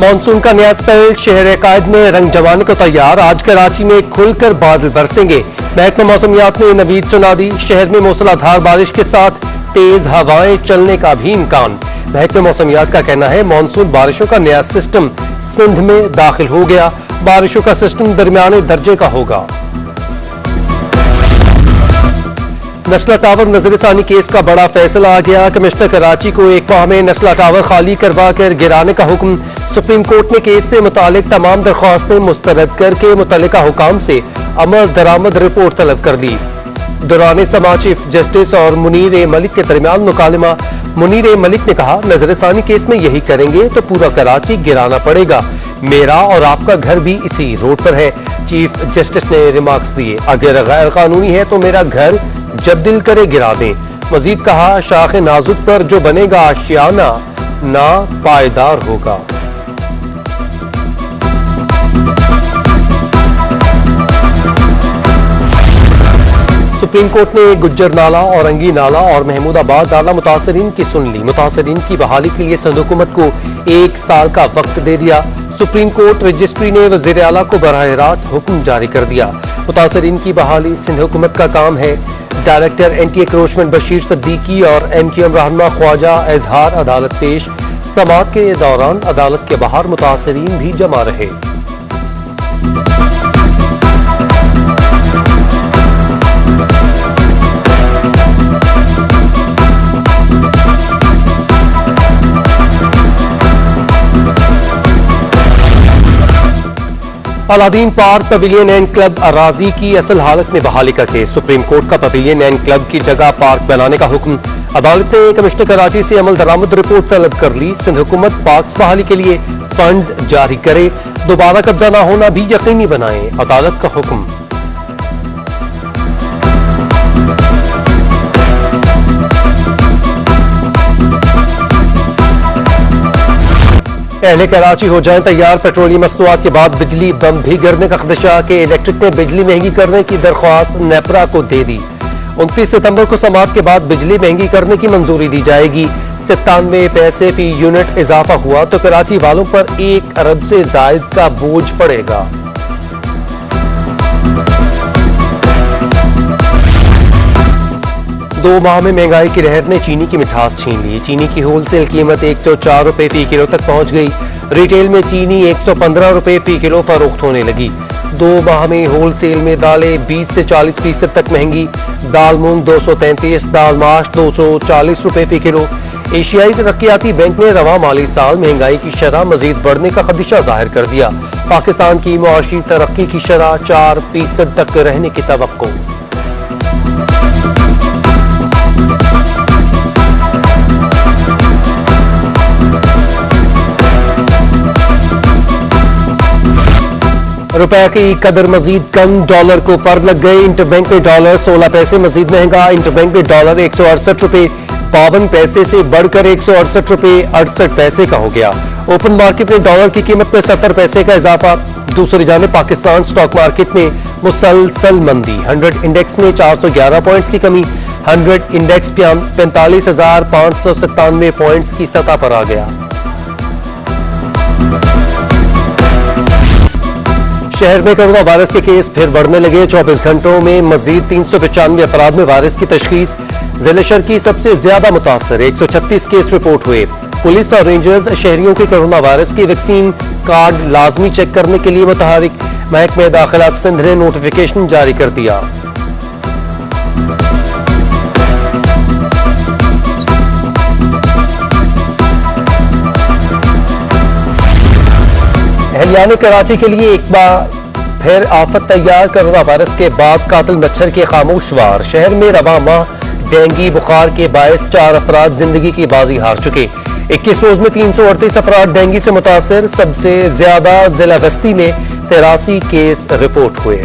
Monsoon का नया spell शहर कायद में रंग जमाने को तैयार। आज कराची में खुलकर बादल बरसेंगे। महकमा मौसमियात ने नवीद सुना दी। शहर में मूसलाधार बारिश के साथ तेज हवाएं चलने का भी इम्कान। महकमा मौसमियात का कहना है मानसून बारिशों का नया सिस्टम सिंध में दाखिल हो गया। बारिशों का सिस्टम दरमियाने दर्जे का होगा। नस्ला टावर नजरसानी केस का बड़ा फैसला आ गया। कमिश्नर कराची को एक माह में नस्ला टावर खाली करवा कर गिराने का हुक्म। सुप्रीम कोर्ट ने केस से मुतालिक तमाम दरख्वास्तें मुस्तरद करके मुतल्लिका हुकाम से अमल दरामद रिपोर्ट तलब कर दी। दौरान समा चीफ जस्टिस और मुनीर ए मलिक के दरमियान मुकालमा। मुनीर ए मलिक ने कहा, नजरसानी केस में यही करेंगे तो पूरा कराची गिराना पड़ेगा। मेरा और आपका घर भी इसी रोड पर है। चीफ जस्टिस ने रिमार्क्स दिए, अगर गैर कानूनी है तो मेरा घर जब दिल करे गिरा दें। मजीद कहा, शाख नाजुक पर जो बनेगा आशियाना ना पायदार होगा। सुप्रीम कोर्ट ने गुज्जर नाला, औरंगी नाला और महमूदाबाद नाला मुतासरीन की सुन ली। मुतासरीन की बहाली के लिए सिंध हुकूमत को 1 साल का वक्त दे दिया। सुप्रीम कोर्ट रजिस्ट्री ने वज़ीर आला को बराह रास्त हुक्म जारी कर दिया। मुतासरीन की बहाली सिंध हुकूमत का काम है। डायरेक्टर एंटी एक्रोचमेंट बशीर सिद्दीकी और MQM रहनुमा ख्वाजा एजहार अदालत पेश। समाअत के दौरान अदालत के बाहर मुतासरीन भी जमा रहे। Aladdin park pavilion end club अराजी की असल हालत में बहाली का केस। सुप्रीम कोर्ट का पवेलियन एंड क्लब की जगह पार्क बनाने का हुक्म। अदालत ने कमिश्नर कराची से अमल दरामद रिपोर्ट तलब कर ली। सिंध हुकूमत पार्क बहाली के लिए फंड्स जारी करे, दोबारा कब्जा न होना भी यकीनी बनाए, अदालत का हुक्म। अहले कराची हो जाएं तैयार। पेट्रोलियम मसनूआत के बाद बिजली बम भी गिरने का खदशा के इलेक्ट्रिक ने बिजली महंगी करने की दरख्वास्त नेपरा को दे दी। 29 सितंबर को समाअत के बाद बिजली महंगी करने की मंजूरी दी जाएगी। 97 पैसे फी यूनिट इजाफा हुआ तो कराची वालों पर 1 अरब से जायद का बोझ पड़ेगा। दो माह में महंगाई की लहर ने चीनी की मिठास छीन ली। चीनी की होलसेल कीमत 104 रुपए फी किलो तक पहुंच गई। रिटेल में चीनी 115 रुपए फी किलो फरोख्त होने लगी। 2 माह में होलसेल में दालें 20 से 40% तक महंगी। दाल मूंग 233, दाल माश 240 रुपए फी किलो। एशियाई तरक्याती बैंक ने रवा माली साल महंगाई की शरह मजीद बढ़ने का खदशा जाहिर कर दिया। पाकिस्तान की मुआशी तरक्की की शरह 4% तक रहने की तवक्को। रुपए की कदर मजीद कम, डॉलर को पर लग गए। इंटरबैंक में डॉलर 16 पैसे मजीद महंगा। इंटरबैंक में डॉलर 168 रुपए 52 पैसे से बढ़कर 168 रुपए 68 पैसे का हो गया। ओपन मार्केट में डॉलर की कीमत में 70 पैसे का इजाफा। दूसरी जानिब पाकिस्तान स्टॉक मार्केट में मुसलसल मंदी। 100 इंडेक्स में 411 पॉइंट्स की कमी। 100 इंडेक्स 45,597 पॉइंट्स की सतह पर आ गया। शहर में कोरोना वायरस के केस फिर बढ़ने लगे। 24 घंटों में मजीद 395 अफराद में वायरस की तशखीस। जिले शहर की सबसे ज्यादा मुतासर 136 केस रिपोर्ट हुए। पुलिस और रेंजर्स शहरियों के कोरोना वायरस की वैक्सीन कार्ड लाजमी चेक करने के लिए मुतहरिक। महकमा दाखिला सिंध ने नोटिफिकेशन जारी कर दिया। अहलियाने कराची के लिए एक बार फिर आफत तैयार। कोरोना वायरस के बाद कातिल मच्छर के खामोश वार। शहर में रवा माह डेंगू बुखार के बायस 4 अफराद जिंदगी की बाजी हार चुके। 21 रोज में 338 अफराद डेंगू से मुतासर। सबसे ज्यादा जिला बस्ती में 83 केस रिपोर्ट हुए।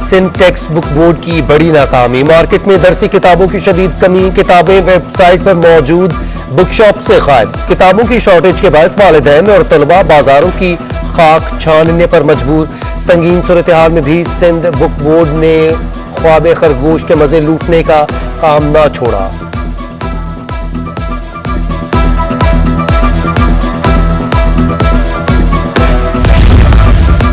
सिंध टेक्स्ट बुक बोर्ड की बड़ी नाकामी। मार्केट में दरसी किताबों की शदीद कमी। किताबें वेबसाइट पर मौजूद बुक शॉप से गायब। किताबों की शॉर्टेज के बायस वालिदैन और तलबा बाजारों की खाक छानने पर मजबूर। संगीन सूरत हाल में भी सिंध बुक बोर्ड ने ख्वाब खरगोश के मजे लूटने का काम ना छोड़ा।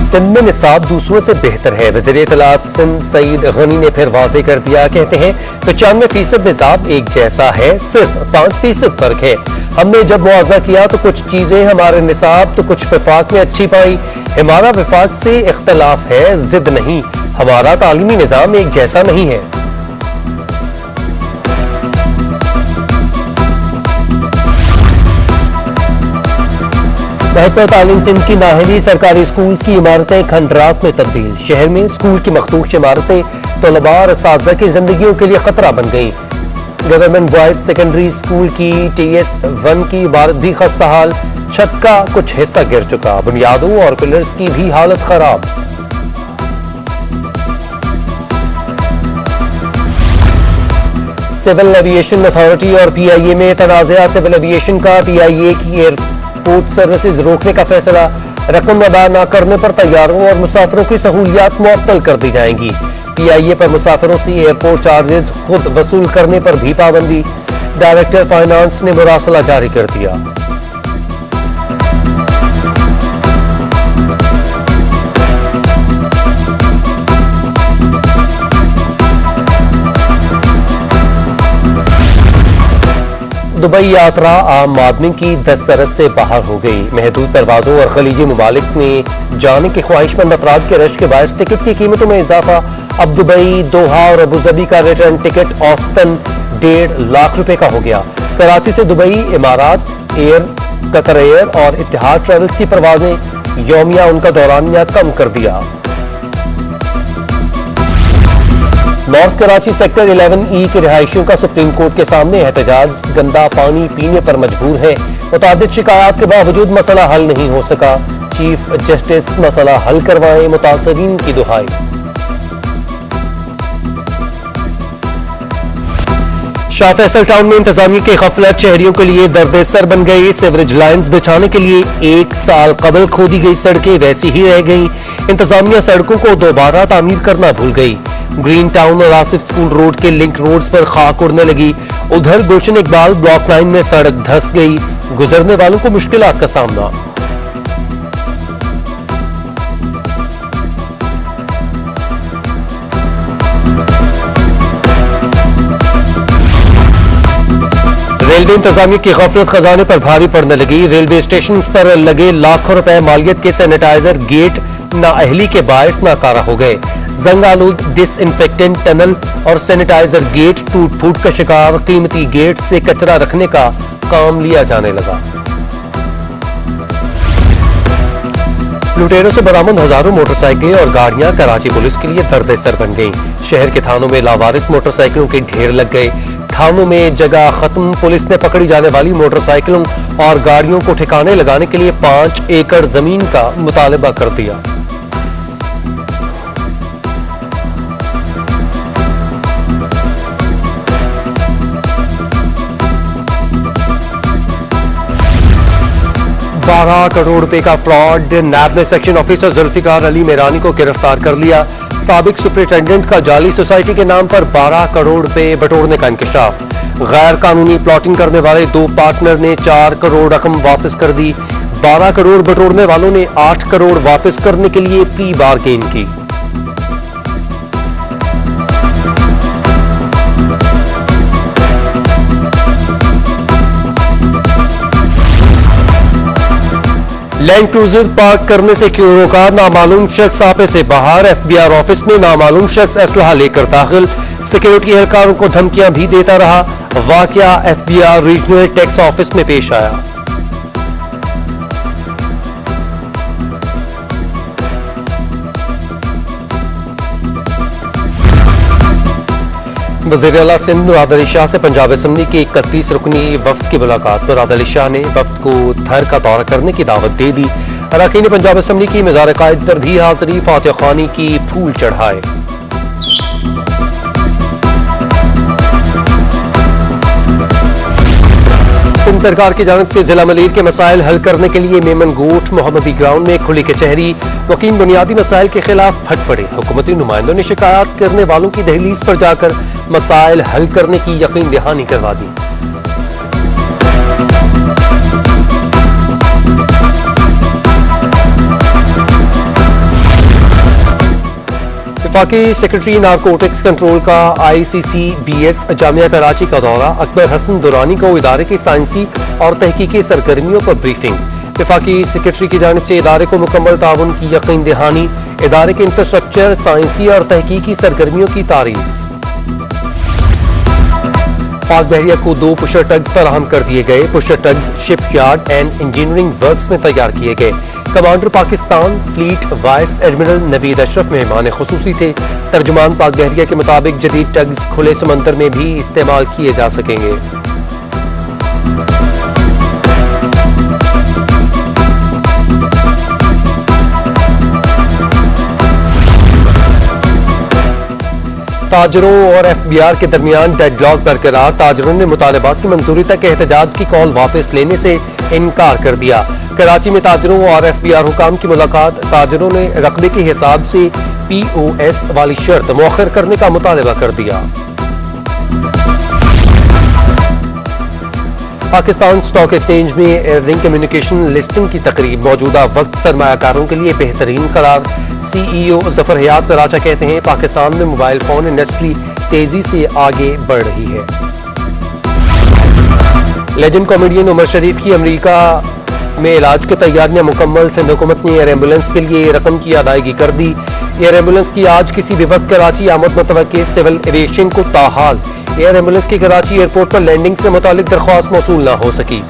सिंध में निसाब दूसरों से बेहतर है। वज़ीर इत्तलात सिंध सईद गनी ने फिर वाज़ेह कर दिया। कहते हैं 95% निसाब एक जैसा है, सिर्फ 5% फर्क है। हमने जब मुआवजा किया तो कुछ चीजें हमारे निसाब तो कुछ विफाक में अच्छी पाई। हमारा विफाक से इख्तलाफ है, जिद नहीं। हमारा तालीमी निज़ाम एक जैसा नहीं है। महकमा तालीम सिंध की नाहली सरकारी स्कूल की इमारतें खंडरात में तब्दील। शहर में स्कूल की मखदूश इमारतें तलबा और असातिज़ा की जिंदगियों के लिए खतरा बन गई। गवर्नमेंट बॉयज सेकेंडरी स्कूल की TS1 की इमारत भी खस्ताहाल। छत का कुछ हिस्सा गिर चुका। बुनियादों और पिलर्स की भी हालत खराब। सिविल एविएशन अथॉरिटी और PIA में तनाज़ा। सिविल एविएशन का PIA की एयरपोर्ट सर्विसेज रोकने का फैसला। रकम अदा न करने पर तैयारों और मुसाफिरों की सहूलियात मुअत्तल कर दी जाएंगी। PIA पर मुसाफिरों से एयरपोर्ट चार्जेस खुद वसूल करने पर भी पाबंदी। डायरेक्टर फाइनेंस ने मुरासला जारी कर दिया। दुबई यात्रा आम आदमी की दस्तरस से बाहर हो गई। महदूद परवाजों और खलीजी ममालिक में जाने के ख्वाहिशमंद अफराद के रश के बायस टिकट की कीमतों में इजाफा। अब दुबई, दोहा और अबूजबी का रिटर्न टिकट औसतन 1.5 लाख रुपए का हो गया। कराची से दुबई, इमारात एयर, कतर एयर और इत्तेहाद ट्रेवल्स की परवाजें यौमिया उनका दौरानिया कम कर दिया। नॉर्थ कराची सेक्टर 11E के रिहायशियों का सुप्रीम कोर्ट के सामने एहतजाज। गंदा पानी पीने पर मजबूर है। मुतादिद शिकायत के बावजूद मसला हल नहीं हो सका। चीफ जस्टिस मसला हल करवाएं, मुतासरीन की दुहाई। शाह फैसल टाउन में इंतजामिया की गफलत शहरियों के लिए दर्द सर बन गई। सीवरेज लाइन्स बिछाने के लिए 1 साल कबल खोदी गई सड़कें वैसी ही रह गईं। इंतजामिया सड़कों को दोबारा तामीर करना भूल गई। ग्रीन टाउन और आसिफ स्कूल रोड के लिंक रोड्स पर खाक उड़ने लगी। उधर गुलशन इकबाल ब्लॉक लाइन में सड़क धंस गई। गुजरने वालों को मुश्किलात का सामना। रेलवे इंतजामिया की गफलत खजाने पर भारी पड़ने लगी। रेलवे स्टेशन पर लगे लाखों रुपए मालियत के सैनिटाइजर गेट नाअहली के बायस नाकारा हो गए। जंग आलूद डिसइंफेक्टेंट टनल और सैनिटाइजर गेट टूट फूट का शिकार। कीमती गेट से कचरा रखने का काम लिया जाने लगा। लुटेरों से बरामद हजारों मोटरसाइकिलें और गाड़ियां कराची पुलिस के लिए दर्द सर बन गईं। शहर के थानों में लावारिस मोटरसाइकिलों के ढेर लग गए। थानों में जगह खत्म। पुलिस ने पकड़ी जाने वाली मोटरसाइकिलों और गाड़ियों को ठिकाने लगाने के लिए 5 एकड़ जमीन का मुतालबा कर दिया। ₹12 करोड़ का फ्रॉड। नैब ने सेक्शन ऑफिसर जुल्फिकार अली मेरानी को गिरफ्तार कर लिया। साबिक सुपरिटेंडेंट का जाली सोसाइटी के नाम पर 12 करोड़ रुपए बटोरने का इंकशाफ। गैर कानूनी प्लॉटिंग करने वाले 2 पार्टनर ने 4 करोड़ रकम वापस कर दी। 12 करोड़ बटोरने वालों ने 8 करोड़ वापस करने के लिए प्री बार्गेन की। लैंड क्रूजर पार्क करने से क्यों रोका? नामालूम शख्स आपे से बाहर। FBI ऑफिस में नामालूम शख्स असलहा लेकर दाखिल। सिक्योरिटी एहलकारों को धमकियां भी देता रहा। वाकया FBI रीजनल टैक्स ऑफिस में पेश आया। वज़ीर आला सिंध मुराद अली शाह से पंजाब असम्बली के 31 रुकनी वफ्द की मुलाकात। मुराद अली शाह ने वफ्द को धर का दौरा करने की दावत दे दी। अरकान पंजाब असम्बली की मज़ार कायद पर भी हाजिरी। फातिह खानी की फूल चढ़ाए। सिंध सरकार की जानिब से जिला मलीर के मसाइल हल करने के लिए मेमन गोट मोहम्मदी ग्राउंड में खुली कचहरी। वकील बुनियादी मसाइल के खिलाफ फट पड़े। हुकूमती नुमाइंदों ने शिकायत करने वालों की दहलीज पर जाकर मसाइल हल करने की यकीन दहानी करवा दी। वफाकी सेक्रेटरी नारकोटिक्स कंट्रोल का ICCBS जामिया कराची का दौरा। अकबर हसन दुरानी को इदारे की साइंसी और तहकीकी सरगर्मियों पर ब्रीफिंग। वफाकी सेक्रेटरी की जानिब से इदारे को मुकम्मल ताउन की यकीन दहानी। इदारे के इंफ्रास्ट्रक्चर, साइंसी और तहकीकी सरगर्मियों की तारीफ। पाक बहरिया को 2 पुशर टग्स फराहम कर दिए गए। Pusher tugs ship yard and engineering works में तैयार किए गए। Commander Pakistan fleet vice admiral Naveed Ashraf मेहमान खुसूसी थे। तर्जुमान पाक बहरिया के मुताबिक जदीद टग्स खुले समंदर में भी इस्तेमाल किए जा सकेंगे। ताजरों और FBR के दरमियान डेडलॉक बरकरार। ताजरों ने मुतालबात की मंजूरी तक एहतजाज की कॉल वापस लेने से इनकार कर दिया। कराची में ताजरों और FBR हुकाम की मुलाकात। ताजरों ने रकबे के हिसाब से POS वाली शर्त मौखर करने का मुतालबा कर दिया। पाकिस्तान स्टॉक एक्सचेंज में रिंग कम्युनिकेशन लिस्टिंग की तकरीब। मौजूदा वक्त सरमायाकारों के लिए बेहतरीन करार। CEO जफर हयात कराचा कहते हैं पाकिस्तान में मोबाइल फोन इंडस्ट्री तेजी से आगे बढ़ रही है। लेजेंड कॉमेडियन उमर शरीफ की अमेरिका में इलाज की तैयारियां मुकम्मल। सिंध हुकूमत ने एयर एम्बुलेंस के लिए रकम की अदायगी कर दी। एयर एम्बुलेंस की आज किसी भी वक्त कराची आमद मुतवक्किल। सिविल एविएशन को ताहाल एयर एम्बुलेंस की कराची एयरपोर्ट पर लैंडिंग से मुतालिक दरख्वास्त मौसूल न हो सकी।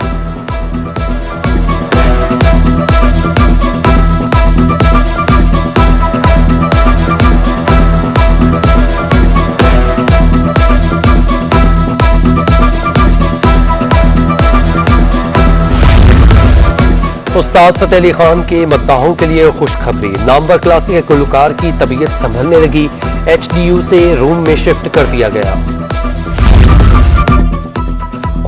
उस्ताद फतेह अली खान के मद्दाहों के लिए खुशखबरी। नामवर क्लासिक गुलकार की तबीयत संभलने लगी। HDU से रूम में शिफ्ट कर दिया गया।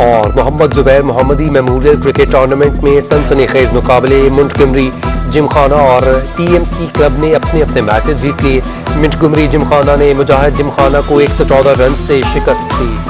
और मोहम्मद जुबैर मोहम्मदी मेमोरियल क्रिकेट टूर्नामेंट में सनसनीखेज मुकाबले। मुंटगमरी जिमखाना और TMC क्लब ने अपने अपने मैचेस जीत लिए। मुंटगमरी जिमखाना ने मुजाहिद जिमखाना को 114 रन से शिकस्त दी।